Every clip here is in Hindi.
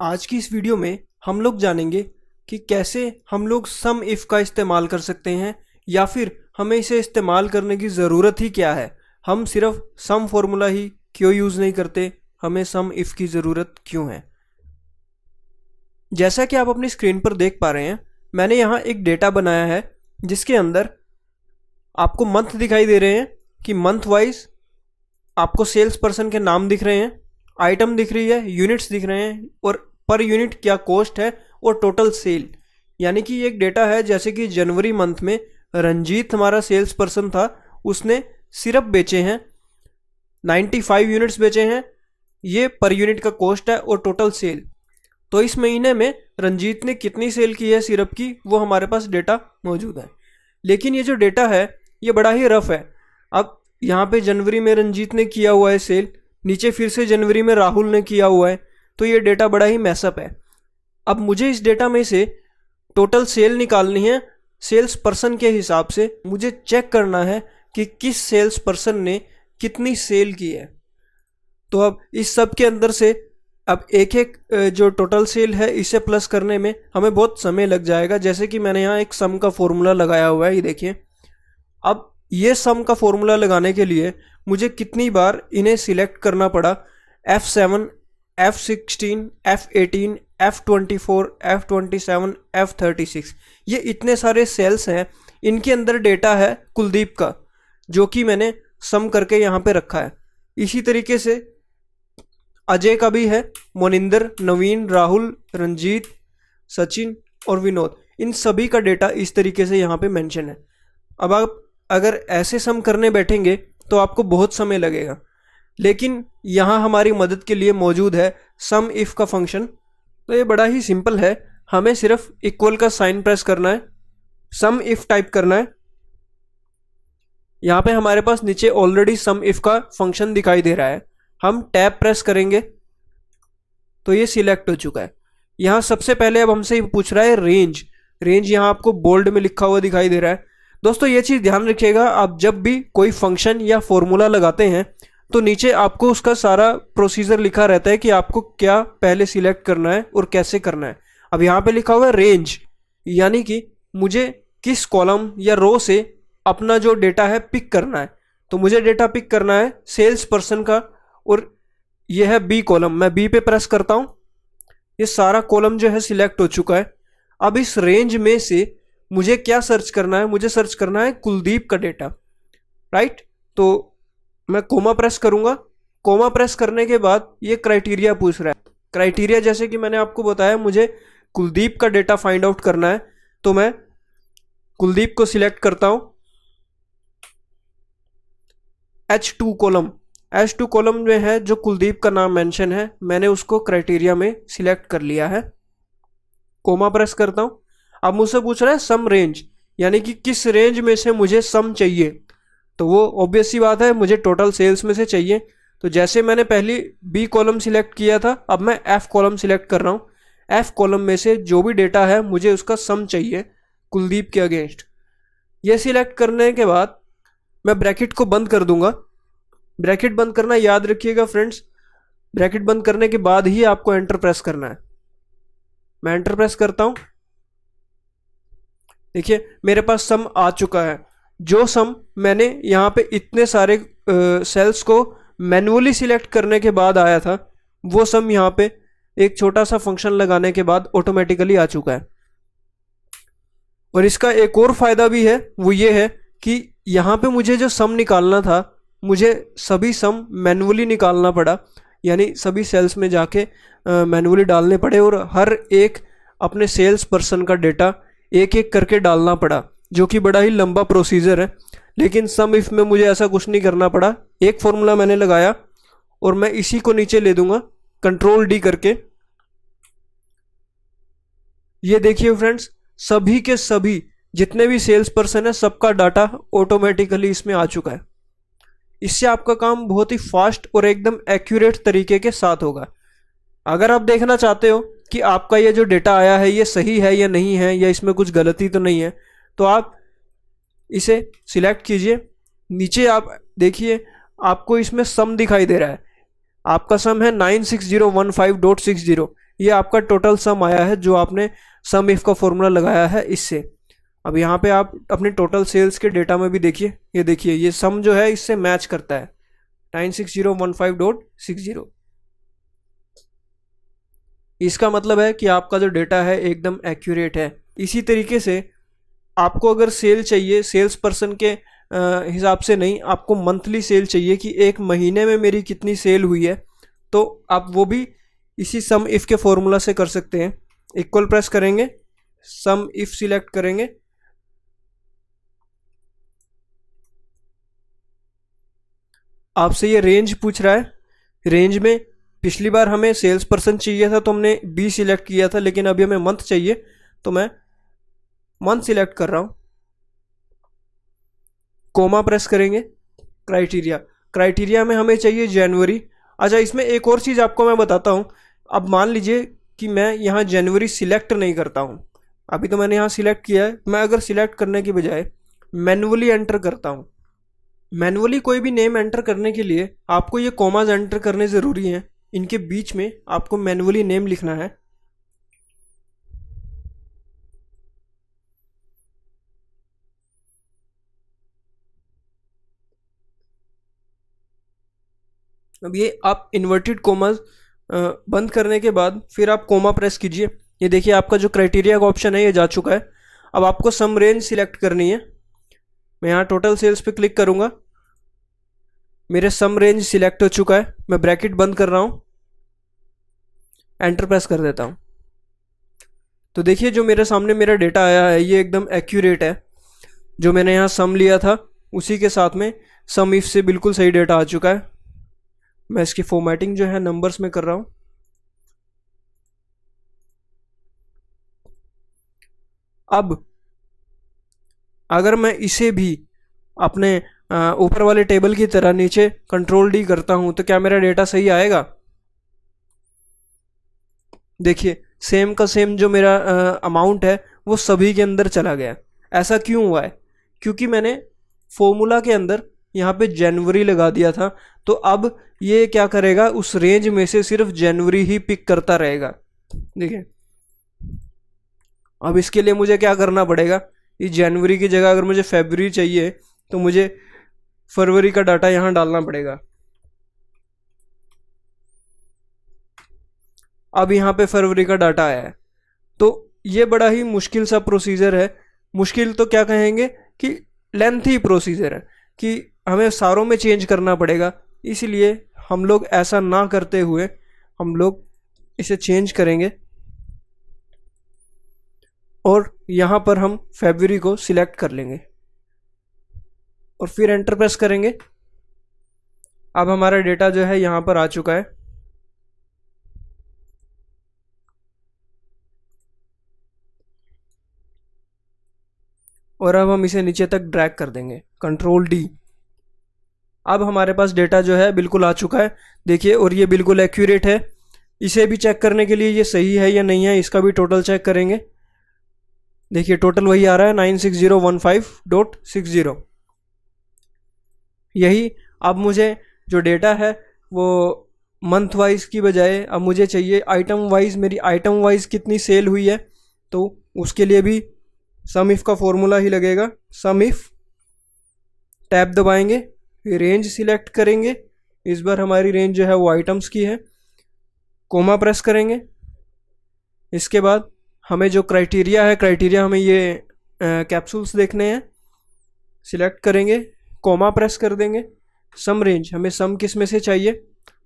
आज की इस वीडियो में हम लोग जानेंगे कि कैसे हम लोग सम इफ़ का इस्तेमाल कर सकते हैं या फिर हमें इसे इस्तेमाल करने की ज़रूरत ही क्या है। हम सिर्फ सम फॉर्मूला ही क्यों यूज़ नहीं करते, हमें सम इफ़ की ज़रूरत क्यों है। जैसा कि आप अपनी स्क्रीन पर देख पा रहे हैं, मैंने यहाँ एक डेटा बनाया है जिसके अंदर आपको मंथ दिखाई दे रहे हैं कि मंथ वाइज आपको सेल्स पर्सन के नाम दिख रहे हैं, आइटम दिख रही है, यूनिट्स दिख रहे हैं और पर यूनिट क्या कॉस्ट है और टोटल सेल। यानी कि एक डेटा है जैसे कि जनवरी मंथ में रंजीत हमारा सेल्स पर्सन था, उसने सिर्फ बेचे हैं 95 यूनिट्स बेचे हैं, ये पर यूनिट का कॉस्ट है और टोटल सेल। तो इस महीने में रंजीत ने कितनी सेल की है सिरप की, वो हमारे पास डेटा मौजूद है। लेकिन ये जो डेटा है ये बड़ा ही रफ है। अब यहाँ पे जनवरी में रंजीत ने किया हुआ है सेल, नीचे फिर से जनवरी में राहुल ने किया हुआ है, तो ये डेटा बड़ा ही मैसअप है। अब मुझे इस डेटा में से टोटल सेल निकालनी है सेल्स पर्सन के हिसाब से। मुझे चेक करना है कि किस सेल्स पर्सन ने कितनी सेल की है। तो अब इस सब के अंदर से अब एक एक जो टोटल सेल है इसे प्लस करने में हमें बहुत समय लग जाएगा। जैसे कि मैंने यहाँ एक सम का फॉर्मूला लगाया हुआ है, ये देखिए। अब ये सम का फॉर्मूला लगाने के लिए मुझे कितनी बार इन्हें सिलेक्ट करना पड़ा, F7, F16, F18, F24, F27, F36। ये इतने सारे सेल्स हैं, इनके अंदर डेटा है कुलदीप का जो कि मैंने सम करके यहाँ पे रखा है। इसी तरीके से अजय का भी है, मोनिंदर, नवीन, राहुल, रंजीत, सचिन और विनोद, इन सभी का डेटा इस तरीके से यहाँ पे मेंशन है। अब आप अगर ऐसे सम करने बैठेंगे तो आपको बहुत समय लगेगा, लेकिन यहाँ हमारी मदद के लिए मौजूद है सम इफ़ का फंक्शन। तो ये बड़ा ही सिंपल है, हमें सिर्फ इक्वल का साइन प्रेस करना है, सम इफ़ टाइप करना है। यहाँ पे हमारे पास नीचे ऑलरेडी सम इफ़ का फंक्शन दिखाई दे रहा है, हम टैब प्रेस करेंगे तो ये सिलेक्ट हो चुका है। यहाँ सबसे पहले अब हमसे पूछ रहा है रेंज। रेंज यहाँ आपको बोल्ड में लिखा हुआ दिखाई दे रहा है। दोस्तों ये चीज़ ध्यान रखिएगा, आप जब भी कोई फंक्शन या फॉर्मूला लगाते हैं तो नीचे आपको उसका सारा प्रोसीजर लिखा रहता है कि आपको क्या पहले सिलेक्ट करना है और कैसे करना है। अब यहाँ पे लिखा हुआ है रेंज, यानी कि मुझे किस कॉलम या रो से अपना जो डेटा है पिक करना है। तो मुझे डेटा पिक करना है सेल्स पर्सन का, और यह है बी कॉलम। मैं बी पे प्रेस करता हूँ, ये सारा कॉलम जो है सिलेक्ट हो चुका है। अब इस रेंज में से मुझे क्या सर्च करना है, मुझे सर्च करना है कुलदीप का डेटा, राइट। तो मैं कोमा प्रेस करूंगा। कोमा प्रेस करने के बाद ये क्राइटेरिया पूछ रहा है। क्राइटेरिया जैसे कि मैंने आपको बताया, मुझे कुलदीप का डेटा फाइंड आउट करना है, तो मैं कुलदीप को सिलेक्ट करता हूं। H2 कॉलम, H2 कॉलम में है जो कुलदीप का नाम मेंशन है, मैंने उसको क्राइटेरिया में सिलेक्ट कर लिया है। कोमा प्रेस करता हूं। अब मुझसे पूछ रहा है सम रेंज, यानी कि किस रेंज में से मुझे सम चाहिए। तो वो ऑब्वियस सी बात है, मुझे टोटल सेल्स में से चाहिए। तो जैसे मैंने पहली बी कॉलम सिलेक्ट किया था, अब मैं एफ कॉलम सिलेक्ट कर रहा हूँ। एफ कॉलम में से जो भी डेटा है मुझे उसका सम चाहिए कुलदीप के अगेंस्ट। ये सिलेक्ट करने के बाद मैं ब्रैकेट को बंद कर दूंगा। ब्रैकेट बंद करना याद रखिएगा फ्रेंड्स, ब्रैकेट बंद करने के बाद ही आपको एंटर प्रेस करना है। मैं एंटर प्रेस करता हूं, देखिए मेरे पास सम आ चुका है। जो सम मैंने यहाँ पे इतने सारे सेल्स को मैन्युअली सिलेक्ट करने के बाद आया था, वो सम यहाँ पे एक छोटा सा फंक्शन लगाने के बाद ऑटोमेटिकली आ चुका है। और इसका एक और फायदा भी है, वो ये है कि यहाँ पे मुझे जो सम निकालना था, मुझे सभी सम मैन्युअली निकालना पड़ा, यानी सभी सेल्स में जाके मैन्युअली डालने पड़े और हर एक अपने सेल्स पर्सन का डेटा एक एक करके डालना पड़ा, जो कि बड़ा ही लंबा प्रोसीजर है। लेकिन सम इफ में मुझे ऐसा कुछ नहीं करना पड़ा। एक फॉर्मूला मैंने लगाया और मैं इसी को नीचे ले दूंगा कंट्रोल डी करके। ये देखिए फ्रेंड्स, सभी के सभी जितने भी सेल्स पर्सन है सबका डाटा ऑटोमेटिकली इसमें आ चुका है। इससे आपका काम बहुत ही फास्ट और एकदम एक्यूरेट तरीके के साथ होगा। अगर आप देखना चाहते हो कि आपका ये जो डेटा आया है ये सही है या नहीं है, या इसमें कुछ गलती तो नहीं है, तो आप इसे सिलेक्ट कीजिए। नीचे आप देखिए आपको इसमें सम दिखाई दे रहा है, आपका सम है 96015.60। ये आपका टोटल सम आया है जो आपने सम इफ का फॉर्मूला लगाया है इससे। अब यहाँ पे आप अपने टोटल सेल्स के डेटा में भी देखिए, ये देखिए ये सम जो है इससे मैच करता है 96015.60। इसका मतलब है कि आपका जो डेटा है एकदम एक्यूरेट है। इसी तरीके से आपको अगर सेल चाहिए सेल्स पर्सन के हिसाब से नहीं, आपको मंथली सेल चाहिए कि एक महीने में मेरी कितनी सेल हुई है, तो आप वो भी इसी सम इफ के फॉर्मूला से कर सकते हैं। इक्वल प्रेस करेंगे, सम इफ सिलेक्ट करेंगे, आपसे ये रेंज पूछ रहा है। रेंज में पिछली बार हमें सेल्स पर्सन चाहिए था तो हमने बी सिलेक्ट किया था, लेकिन अभी हमें मंथ चाहिए तो मैं मंथ सिलेक्ट कर रहा हूं। कोमा प्रेस करेंगे, क्राइटेरिया, क्राइटेरिया में हमें चाहिए जनवरी। अच्छा, इसमें एक और चीज़ आपको मैं बताता हूँ। अब मान लीजिए कि मैं यहाँ जनवरी सिलेक्ट नहीं करता हूँ, अभी तो मैंने यहाँ सिलेक्ट किया है, मैं अगर सिलेक्ट करने के बजाय मैनुअली एंटर करता हूँ। मैनुअली कोई भी नेम एंटर करने के लिए आपको ये कॉमाज एंटर करने ज़रूरी हैं, इनके बीच में आपको मैनुअली नेम लिखना है। अब ये आप इन्वर्टेड कोमाज बंद करने के बाद फिर आप कोमा प्रेस कीजिए। ये देखिए आपका जो क्राइटेरिया का ऑप्शन है ये जा चुका है। अब आपको सम रेंज सिलेक्ट करनी है। मैं यहाँ टोटल सेल्स पे क्लिक करूँगा, मेरे सम रेंज सिलेक्ट हो चुका है। मैं ब्रैकेट बंद कर रहा हूँ, एंटर प्रेस कर देता हूँ। तो देखिए जो मेरे सामने मेरा डेटा आया है ये एकदम एक्यूरेट है। जो मैंने यहाँ सम लिया था उसी के साथ में सम इफ से बिल्कुल सही डेटा आ चुका है। मैं इसकी फॉर्मेटिंग जो है नंबर्स में कर रहा हूँ। अब अगर मैं इसे भी अपने ऊपर वाले टेबल की तरह नीचे कंट्रोल डी करता हूं तो क्या मेरा डेटा सही आएगा? देखिए सेम का सेम जो मेरा अमाउंट है वो सभी के अंदर चला गया। ऐसा क्यों हुआ है? क्योंकि मैंने फॉर्मूला के अंदर यहाँ पे जनवरी लगा दिया था। तो अब ये क्या करेगा, उस रेंज में से सिर्फ जनवरी ही पिक करता रहेगा। देखिए अब इसके लिए मुझे क्या करना पड़ेगा, इस जनवरी की जगह अगर मुझे फरवरी चाहिए तो मुझे फरवरी का डाटा यहाँ डालना पड़ेगा। अब यहाँ पे फरवरी का डाटा आया है। तो ये बड़ा ही मुश्किल सा प्रोसीजर है। मुश्किल तो क्या कहेंगे कि लेंथी प्रोसीजर है कि हमें सारों में चेंज करना पड़ेगा। इसलिए हम लोग ऐसा ना करते हुए हम लोग इसे चेंज करेंगे और यहाँ पर हम फरवरी को सिलेक्ट कर लेंगे और फिर एंटर प्रेस करेंगे। अब हमारा डेटा जो है यहाँ पर आ चुका है। और अब हम इसे नीचे तक ड्रैग कर देंगे, कंट्रोल डी। अब हमारे पास डेटा जो है बिल्कुल आ चुका है, देखिए, और ये बिल्कुल एक्यूरेट है। इसे भी चेक करने के लिए ये सही है या नहीं है, इसका भी टोटल चेक करेंगे। देखिए टोटल वही आ रहा है 96015.60। यही अब मुझे जो डेटा है वो मंथ वाइज की बजाय अब मुझे चाहिए आइटम वाइज, मेरी आइटम वाइज कितनी सेल हुई है। तो उसके लिए भी सम इफ का फॉर्मूला ही लगेगा। सम इफ, टैब दबाएंगे, फिर रेंज सिलेक्ट करेंगे। इस बार हमारी रेंज जो है वो आइटम्स की है। कोमा प्रेस करेंगे। इसके बाद हमें जो क्राइटेरिया है, क्राइटेरिया हमें ये कैप्सूल्स देखने हैं, सिलेक्ट करेंगे, कोमा प्रेस कर देंगे। सम रेंज, हमें सम किस में से चाहिए,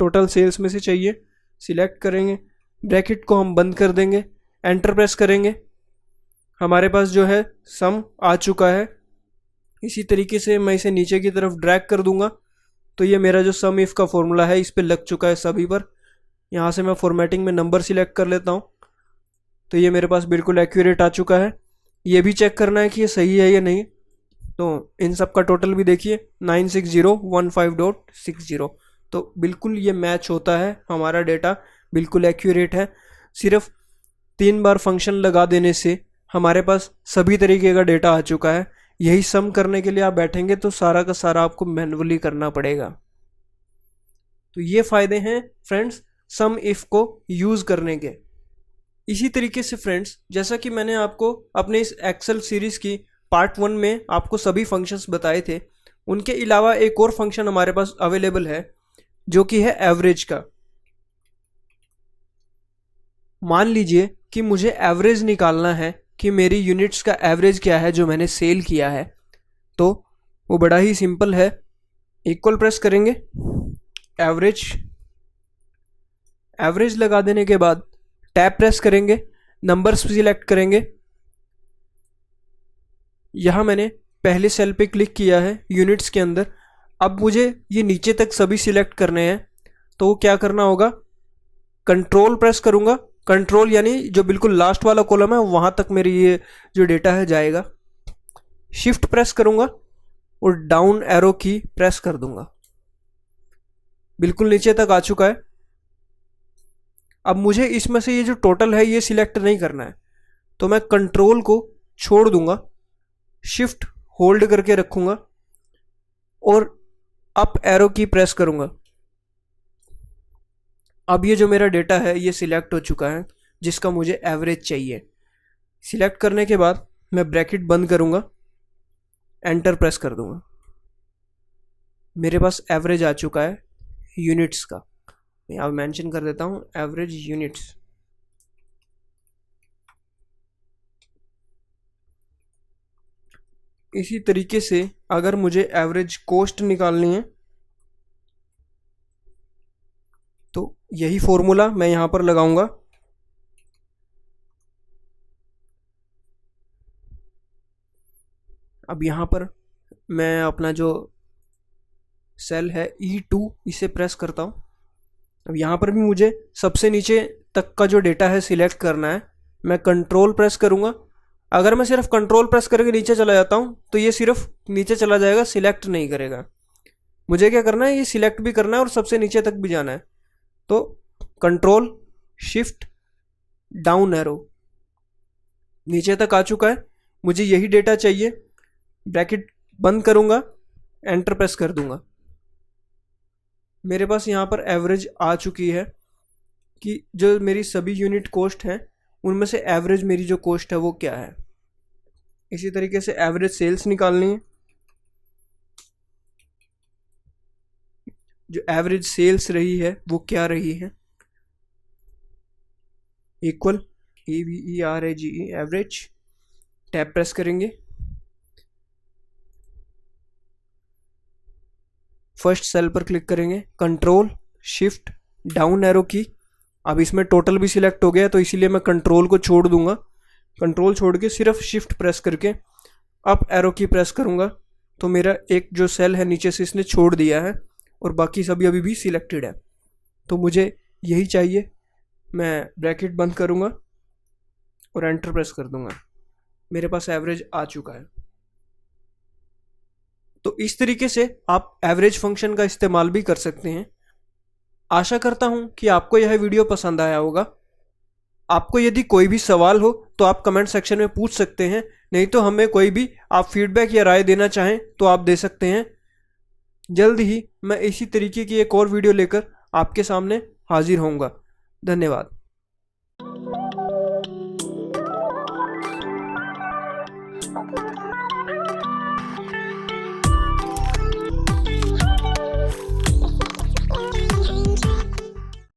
टोटल सेल्स में से चाहिए, सिलेक्ट करेंगे। ब्रैकेट को हम बंद कर देंगे, एंटर प्रेस करेंगे। हमारे पास जो है सम आ चुका है। इसी तरीके से मैं इसे नीचे की तरफ ड्रैग कर दूंगा तो ये मेरा जो सम इफ का फॉर्मूला है इस पे लग चुका है सभी पर। यहाँ से मैं फॉर्मेटिंग में नंबर सिलेक्ट कर लेता हूँ तो ये मेरे पास बिल्कुल एक्यूरेट आ चुका है। ये भी चेक करना है कि ये सही है या नहीं। तो इन सब का टोटल भी देखिए 96015.60। तो बिल्कुल ये मैच होता है, हमारा डेटा बिल्कुल एक्यूरेट है। सिर्फ 3 बार फंक्शन लगा देने से हमारे पास सभी तरीके का डेटा आ चुका है। यही सम करने के लिए आप बैठेंगे तो सारा का सारा आपको मैन्युअली करना पड़ेगा। तो ये फ़ायदे हैं फ्रेंड्स सम इफ़ को यूज़ करने के। इसी तरीके से फ्रेंड्स, जैसा कि मैंने आपको अपने इस एक्सेल सीरीज़ की पार्ट 1 में आपको सभी फंक्शंस बताए थे, उनके अलावा एक और फंक्शन हमारे पास अवेलेबल है जो कि है एवरेज का। मान लीजिए कि मुझे एवरेज निकालना है कि मेरी यूनिट्स का एवरेज क्या है जो मैंने सेल किया है। तो वो बड़ा ही सिंपल है, इक्वल प्रेस करेंगे, एवरेज, एवरेज लगा देने के बाद टैब प्रेस करेंगे, नंबर्स सिलेक्ट करेंगे। यहाँ मैंने पहले सेल पे क्लिक किया है यूनिट्स के अंदर। अब मुझे ये नीचे तक सभी सिलेक्ट करने हैं, तो क्या करना होगा, कंट्रोल प्रेस करूँगा, कंट्रोल यानी जो बिल्कुल लास्ट वाला कॉलम है वहाँ तक मेरी ये जो डेटा है जाएगा। शिफ्ट प्रेस करूँगा और डाउन एरो की प्रेस कर दूंगा, बिल्कुल नीचे तक आ चुका है। अब मुझे इसमें से ये जो टोटल है ये सिलेक्ट नहीं करना है, तो मैं कंट्रोल को छोड़ दूंगा, शिफ्ट होल्ड करके रखूंगा और अप एरो की प्रेस करूंगा। अब ये जो मेरा डेटा है ये सिलेक्ट हो चुका है जिसका मुझे एवरेज चाहिए। सिलेक्ट करने के बाद मैं ब्रैकेट बंद करूंगा, एंटर प्रेस कर दूंगा, मेरे पास एवरेज आ चुका है यूनिट्स का। मैं यहाँ मेंशन कर देता हूँ एवरेज यूनिट्स। इसी तरीके से अगर मुझे एवरेज कॉस्ट निकालनी है तो यही फॉर्मूला मैं यहाँ पर लगाऊंगा। अब यहाँ पर मैं अपना जो सेल है E2 इसे प्रेस करता हूँ। अब यहाँ पर भी मुझे सबसे नीचे तक का जो डेटा है सिलेक्ट करना है। मैं कंट्रोल प्रेस करूँगा। अगर मैं सिर्फ कंट्रोल प्रेस करके नीचे चला जाता हूँ तो ये सिर्फ नीचे चला जाएगा, सिलेक्ट नहीं करेगा। मुझे क्या करना है, ये सिलेक्ट भी करना है और सबसे नीचे तक भी जाना है। तो कंट्रोल शिफ्ट डाउन एरो, नीचे तक आ चुका है, मुझे यही डेटा चाहिए। ब्रैकेट बंद करूँगा, एंटर प्रेस कर दूंगा, मेरे पास यहाँ पर एवरेज आ चुकी है कि जो मेरी सभी यूनिट कॉस्ट हैं उनमें से एवरेज मेरी जो कॉस्ट है वो क्या है। इसी तरीके से एवरेज सेल्स निकालनी है। जो एवरेज सेल्स रही है वो क्या रही है, equal EVERAGE average, tab press करेंगे, फर्स्ट सेल पर क्लिक करेंगे, कंट्रोल शिफ्ट डाउन एरो की। अब इसमें टोटल भी सिलेक्ट हो गया तो इसीलिए मैं कंट्रोल को छोड़ दूंगा। कंट्रोल छोड़ के सिर्फ शिफ्ट प्रेस करके अप एरो की प्रेस करूंगा तो मेरा एक जो सेल है नीचे से इसने छोड़ दिया है और बाकी सभी अभी भी सिलेक्टेड है। तो मुझे यही चाहिए। मैं ब्रैकेट बंद करूंगा और एंटर प्रेस कर दूंगा, मेरे पास एवरेज आ चुका है। तो इस तरीके से आप एवरेज फंक्शन का इस्तेमाल भी कर सकते हैं। आशा करता हूं कि आपको यह वीडियो पसंद आया होगा। आपको यदि कोई भी सवाल हो तो आप कमेंट सेक्शन में पूछ सकते हैं, नहीं तो हमें कोई भी आप फीडबैक या राय देना चाहें तो आप दे सकते हैं। जल्द ही मैं इसी तरीके की एक और वीडियो लेकर आपके सामने हाजिर होऊंगा। धन्यवाद।